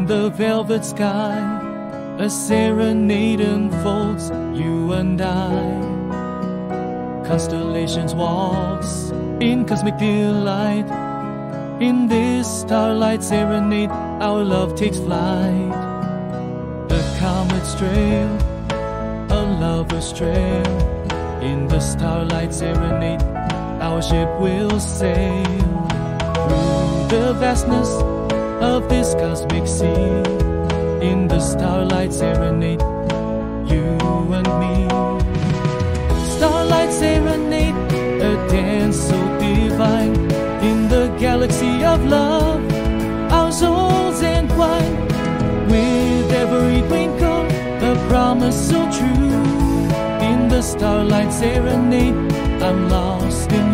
the velvet sky, a serenade unfolds, you and I. Constellations walks in cosmic delight. In this starlight serenade, our love takes flight. A comet's trail, a lover's trail. In the starlight serenade, our ship will sail through the vastness of this cosmic sea. In the starlight serenade, you and me. Starlight serenade, a dance so divine. In the galaxy of love, our souls entwine. With every twinkle, a promise so true. In the starlight serenade, I'm lost in